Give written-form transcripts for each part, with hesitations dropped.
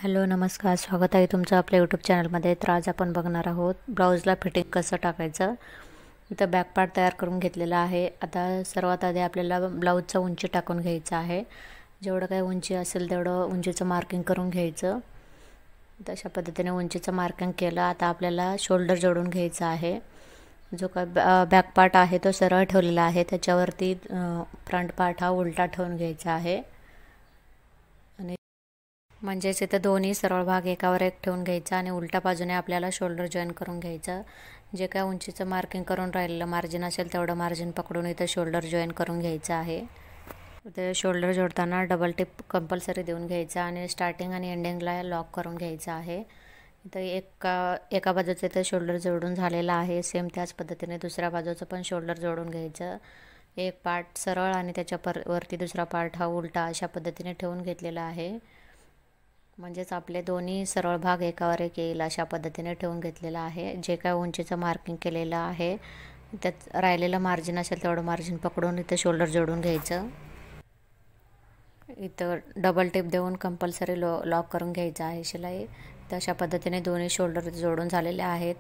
Hello नमस्कार, स्वागत आहे तुमचं आपल्या यूट्यूब चॅनलमध्ये. तर आज आपण बघणार आहोत ब्लाऊजला फिटिंग कसं टाकायचं. इथं बॅक पार्ट तयार करून घेतलेला आहे. आता सर्वात आधी आपल्याला ब्लाऊजचा उंची टाकून घ्यायचा आहे. जेवढं काही उंची असेल तेवढं उंचीचं मार्किंग करून घ्यायचं. तशा पद्धतीने उंचीचं मार्किंग केलं. आता आपल्याला शोल्डर जोडून घ्यायचा आहे. जो काय बॅक पार्ट आहे तो सरळ ठेवलेला आहे, त्याच्यावरती फ्रंट पार्ट हा उलटा ठेवून घ्यायचा आहे. म्हणजेच इथं दोन्ही सरळ भाग एकावर एक ठेवून घ्यायचा आणि उलट्या बाजूने आपल्याला शोल्डर जॉईन करून घ्यायचं. जे काय उंचीचं मार्किंग करून राहिलेलं मार्जिन असेल तेवढं मार्जिन पकडून इथं शोल्डर जॉईन करून घ्यायचं आहे. ते शोल्डर जोडताना डबल टिप कंपल्सरी देऊन घ्यायचा आणि स्टार्टिंग आणि एंडिंगला लॉक करून घ्यायचं आहे. इथं एका बाजूचं इथं शोल्डर जोडून झालेलं आहे. सेम त्याच पद्धतीने दुसऱ्या बाजूचं पण शोल्डर जोडून घ्यायचं. एक पार्ट सरळ आणि त्याच्या वरती दुसरा पार्ट हा उलटा अशा पद्धतीने ठेवून घेतलेला आहे. म्हणजेच आपले दोन्ही सरळ भाग एकावर एक येईल अशा पद्धतीने ठेवून घेतलेला आहे. जे काय उंचीचं मार्किंग केलेलं आहे त्यात राहिलेलं मार्जिन असेल तेवढं मार्जिन पकडून इथं शोल्डर जोडून घ्यायचं. इथं डबल टिप देऊन कंपल्सरी लॉक करून घ्यायचं आहे शिलाई. तशा पद्धतीने दोन्ही शोल्डर जोडून झालेले आहेत.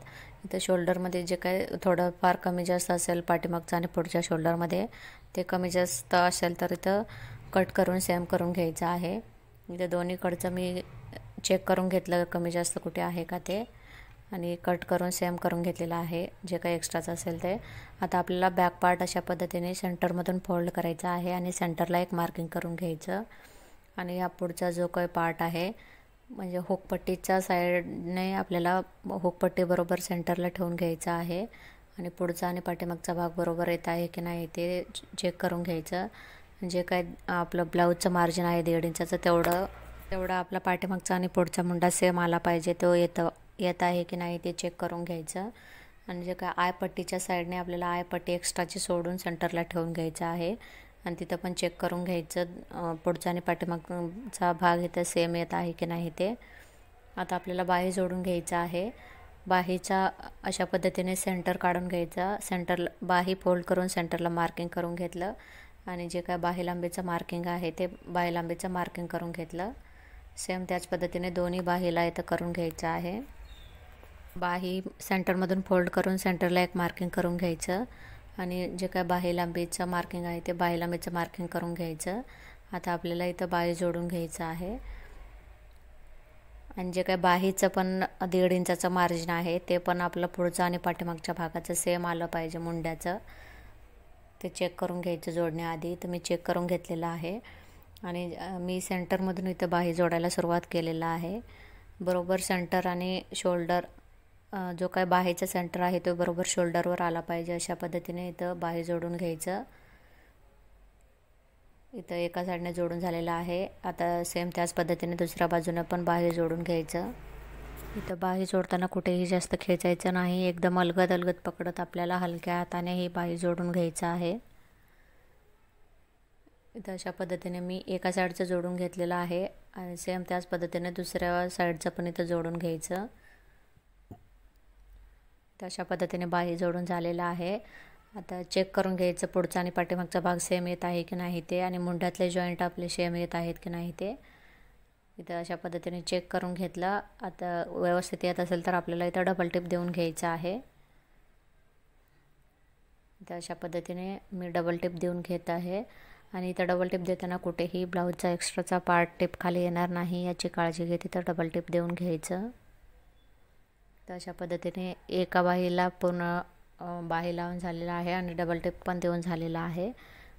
इथं शोल्डरमध्ये जे काय थोडंफार कमी जास्त असेल पाठीमागचं आणि पुढच्या शोल्डरमध्ये, ते कमी जास्त असेल तर इथं कट करून सेम करून घ्यायचं आहे. इथे दोन्हीकडचं मी चेक करून घेतलं कमी जास्त कुठे आहे का ते, आणि कट करून सेम करून घेतलेलं आहे जे काही एक्स्ट्राचं असेल ते. आता आपल्याला बॅक पार्ट अशा पद्धतीने सेंटरमधून फोल्ड करायचा आहे आणि सेंटरला एक मार्किंग करून घ्यायचं. आणि या पुढचा जो काही पार्ट आहे म्हणजे हुकपट्टीच्या साईडने आपल्याला हुकपट्टीबरोबर सेंटरला ठेवून घ्यायचा आहे आणि पुढचा आणि पाठीमागचा भाग बरोबर येत आहे की नाही ते चेक करून घ्यायचं. जे काय आपलं ब्लाऊजचं मार्जिन आहे 1.5 इंचाचं तेवढं आपला पाठीमागचा आणि पुढचा मुंडा सेम आला पाहिजे. तो येत आहे की नाही ते चेक करून घ्यायचं. आणि जे काय आयपट्टीच्या साईडने आपल्याला आयपट्टी एक्स्ट्राची सोडून सेंटरला ठेवून घ्यायचं आहे आणि तिथं पण चेक करून घ्यायचं पुढचा आणि पाठीमागचा भाग इथं सेम येत आहे की नाही ते. आता आपल्याला बाही जोडून घ्यायचं आहे. बाहीचा अशा पद्धतीने सेंटर काढून घ्यायचा. बाही फोल्ड करून सेंटरला मार्किंग करून घेतलं आणि जे काय बाही लांबीचं मार्किंग आहे ते बाही लांबीचं मार्किंग करून घेतलं. सेम त्याच पद्धतीने दोन्ही बाहीला इथं करून घ्यायचं आहे. बाही सेंटरमधून फोल्ड करून सेंटरला एक मार्किंग करून घ्यायचं आणि जे काय बाही लांबीचं मार्किंग आहे ते बाही लांबीचं मार्किंग करून घ्यायचं. आता आपल्याला इथं बाही जोडून घ्यायचं आहे. आणि जे काय बाहीचं पण 1.5 इंचाचं मार्जिन आहे ते पण आपलं पुढचं आणि पाठीमागच्या भागाचं सेम आलं पाहिजे मुंड्याचं. ते चेक करून घ्यायचं जोडण्याआधी. तर मी चेक करून घेतलेलं आहे आणि मी सेंटरमधून इथं बाही जोडायला सुरुवात केलेलं आहे. बरोबर सेंटर आणि शोल्डर जो काय बाहीचा सेंटर आहे तो बरोबर शोल्डरवर आला पाहिजे अशा पद्धतीने इथं बाही जोडून घ्यायचं. इथं एका साईडने जोडून झालेलं आहे. आता सेम त्याच पद्धतीने दुसऱ्या बाजूने पण बाही जोडून घ्यायचं. इथं बाही जोडताना कुठेही जास्त खेचायचं नाही. एकदम अलगद पकडत आपल्याला हलक्या हाताने ही बाही जोडून घ्यायचं आहे. इथं अशा पद्धतीने मी एका साईडचं जोडून घेतलेलं आहे आणि सेम त्याच पद्धतीने दुसऱ्या साईडचं पण इथं जोडून घ्यायचं. तशा पद्धतीने बाही जोडून झालेला आहे. आता चेक करून घ्यायचं पुढचा आणि पाठीमागचा भाग सेम येत आहे की नाही ते, आणि मुंड्यातले जॉईंट आपले सेम येत आहेत की नाही ते. इथं अशा पद्धतीने चेक करून घेतलं. आता व्यवस्थित येत असेल तर आपल्याला इथं डबल टिप देऊन घ्यायचं आहे. इथं अशा पद्धतीने मी डबल टिप देऊन घेत आहे आणि इथं डबल टिप देताना कुठेही ब्लाऊजचा एक्स्ट्राचा पार्ट टिप खाली येणार नाही याची काळजी घेत इथं डबल टिप देऊन घ्यायचं. तर अशा पद्धतीने एका बाहीला पूर्ण बाही लावून झालेला आहे आणि डबल टिप पण देऊन झालेला आहे.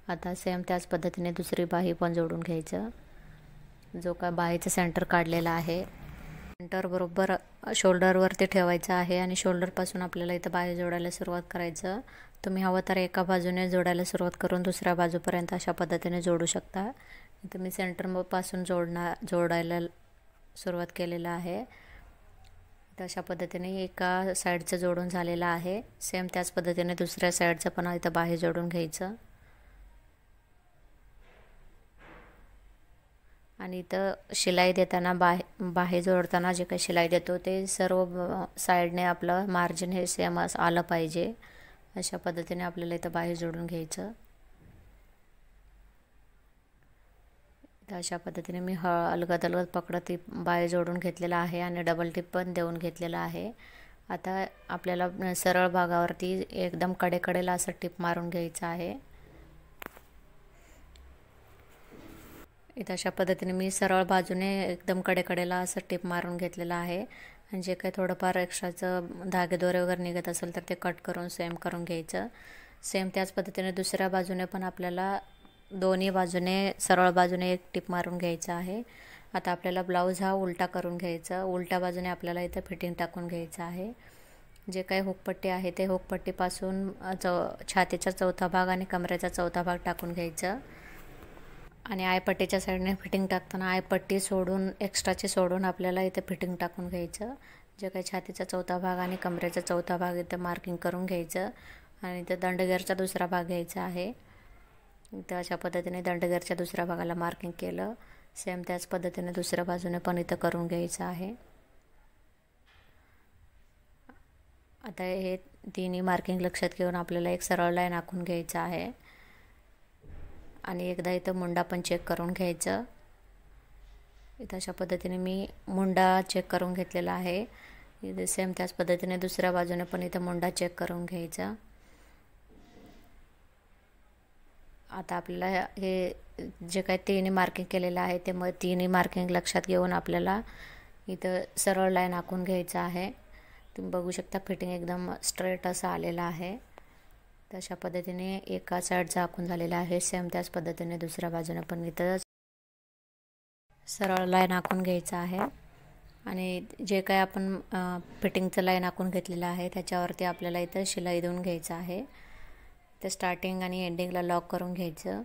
आता सेम त्याच पद्धतीने दुसरी बाही पण जोडून घ्यायचं. जो काय बाहीचं सेंटर काढलेला आहे सेंटर बरोबर शोल्डरवरती ठेवायचं आहे आणि शोल्डरपासून आपल्याला इथं बाही जोडायला सुरुवात करायचं. तुम्ही हवं तर एका बाजूने जोडायला सुरुवात करून दुसऱ्या बाजूपर्यंत अशा पद्धतीने जोडू शकता. इथं मी सेंटरपासून जोडायला सुरुवात केलेलं आहे. अशा पद्धतीने एका साईडचं जोडून झालेलं आहे. सेम त्याच पद्धतीने दुसऱ्या साईडचं पण इथं बाही जोडून घ्यायचं. आणि इथं शिलाई देताना बाही जोडताना जे काही शिलाई देतो ते सर्व साईडने आपलं मार्जिन हे सेम आलं पाहिजे अशा पद्धतीने आपल्याला इथं बाही जोडून घ्यायचं. तर अशा पद्धतीने मी अलगद अलगद पकडत टीप बाय जोडून घेतलेला आहे आणि डबल टिप पण देऊन घेतलेला आहे. आता आपल्याला सरळ भागावरती एकदम कडेकडेला असं टिप मारून घ्यायचं आहे. इथं अशा पद्धतीने मी सरळ बाजूने एकदम कडेकडेला असं टिप मारून घेतलेलं आहे. आणि जे काही थोडंफार एक्स्ट्राचं धागेदोरे वगैरे निघत असेल तर ते कट करून सेम करून घ्यायचं. सेम त्याच पद्धतीने दुसऱ्या बाजूने पण आपल्याला दोन्ही बाजूने सरळ बाजूने एक टिप मारून घ्यायचा आहे. आता आपल्याला ब्लाऊज हा उलटा करून घ्यायचा. उलट्या बाजूने आपल्याला इथं फिटिंग टाकून घ्यायचं आहे. जे काही हुकपट्टी आहे ते हुकपट्टीपासून छातीचा चौथा भाग आणि कमरेचा चौथा भाग टाकून घ्यायचं. आणि आयपट्टीच्या साईडने फिटिंग टाकताना आयपट्टी सोडून एक्स्ट्राची सोडून आपल्याला इथे फिटिंग टाकून घ्यायचं. जे काही छातीचा चौथा भाग आणि कमरेचा चौथा भाग इथं मार्किंग करून घ्यायचं. आणि इथं दंडगेरचा दुसरा भाग घ्यायचा आहे. इथं अशा पद्धतीने दंडगेरच्या दुसऱ्या भागाला मार्किंग केलं. सेम त्याच पद्धतीने दुसऱ्या बाजूने पण इथं करून घ्यायचं आहे. आता हे तिन्ही मार्किंग लक्षात घेऊन आपल्याला एक सरळ लाईन आखून घ्यायचं आहे. आणि एकदा इथं मुंडा पण चेक करून घ्यायचं. इथं अशा पद्धतीने मी मुंडा चेक करून घेतलेला आहे. इथे सेम त्याच पद्धतीने दुसऱ्या बाजूने पण इथं मुंडा चेक करून घ्यायचा. आता आपल्याला हे जे काही तिन्ही मार्किंग केलेलं आहे ते मग तिन्ही मार्किंग लक्षात घेऊन आपल्याला इथं सरळ लाईन आखून घ्यायचं आहे. तुम्ही बघू शकता फिटिंग एकदम स्ट्रेट असं आलेलं आहे. तशा पद्धतीने एका साईडचा आखून झालेला आहे. सेम त्याच पद्धतीने दुसऱ्या बाजूने पण इथं सरळ लाईन आखून घ्यायचं आहे. आणि जे काय आपण फिटिंगचं लाईन आखून घेतलेलं आहे त्याच्यावरती आपल्याला इथं शिलाई देऊन घ्यायचं आहे. तर स्टार्टिंग आणि एंडिंगला लॉक करून घ्यायचं.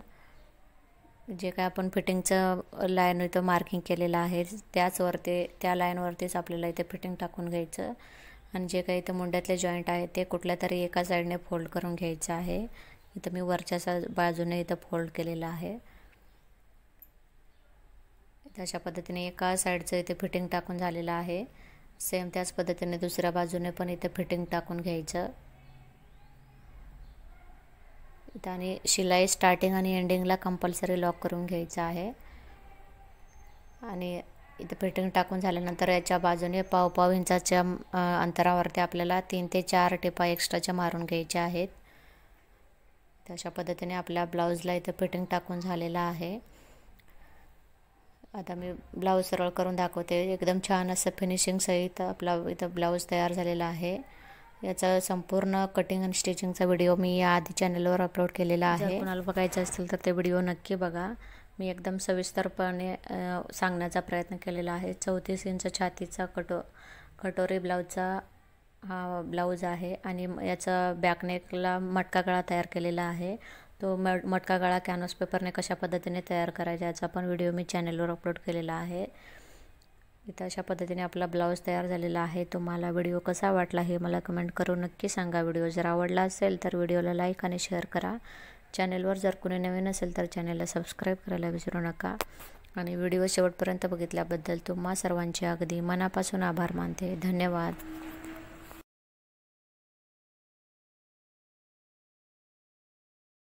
जे काय आपण फिटिंगचं लाईन इथं मार्किंग केलेलं आहे त्या लाईनवरतीच आपल्याला इथे फिटिंग टाकून घ्यायचं. आणि जे काही इथं मुंड्यातले जॉईंट आहे ते कुठल्या तरी एका साईडने फोल्ड करून घ्यायचं आहे. इथं मी वरच्या बाजूने इथं फोल्ड केलेलं आहे. अशा पद्धतीने एका साईडचं इथे फिटिंग टाकून झालेलं आहे. सेम त्याच पद्धतीने दुसऱ्या बाजूने पण इथे फिटिंग टाकून घ्यायचं. इथं आणि शिलाई स्टार्टिंग आणि एंडिंगला कंपल्सरी लॉक करून घ्यायचं आहे. आणि इथे फिटिंग टाकून झाल्यानंतर याच्या बाजूने पाव इंचाच्या अंतरावरती आपल्याला 3 ते 4 टिपा एक्स्ट्राच्या मारून घ्यायच्या आहेत. अशा पद्धतीने आपल्या ब्लाऊजला इथं फिटिंग टाकून झालेलं आहे. आता मी ब्लाऊज सरळ करून दाखवते. एकदम छान असं फिनिशिंग सहित आपला इथं ब्लाऊज तयार झालेला आहे. याचा संपूर्ण कटिंग आणि स्टिचिंगचा व्हिडिओ मी याआधी चॅनलवर अपलोड केलेला आहे. जर कोणाला बघायचं असेल तर ते व्हिडिओ नक्की बघा. मी एकदम सविस्तरपणे सांगण्याचा प्रयत्न केलेला आहे. 34 इंच छातीचा कटोरी ब्लाऊजचा हा ब्लाऊज आहे. आणि याचा बॅकनेकला मटका गळा तयार केलेला आहे. तो मटका गळा कॅनव्हास पेपरने कशा पद्धतीने तयार करायचा याचा पण व्हिडिओ मी चॅनलवर अपलोड केलेला आहे. इथं अशा पद्धतीने आपला ब्लाऊज तयार झालेला आहे. तुम्हाला व्हिडिओ कसा वाटला हे मला कमेंट करून नक्की सांगा. व्हिडिओ जर आवडला असेल तर व्हिडिओला लाईक आणि शेअर करा. चॅनलवर जर कोणी नवीन असेल तर चॅनलला सबस्क्राईब करायला विसरू नका. आणि व्हिडिओ शेवटपर्यंत बघितल्याबद्दल तुम्हा सर्वांचे अगदी मनापासून आभार मानते. धन्यवाद.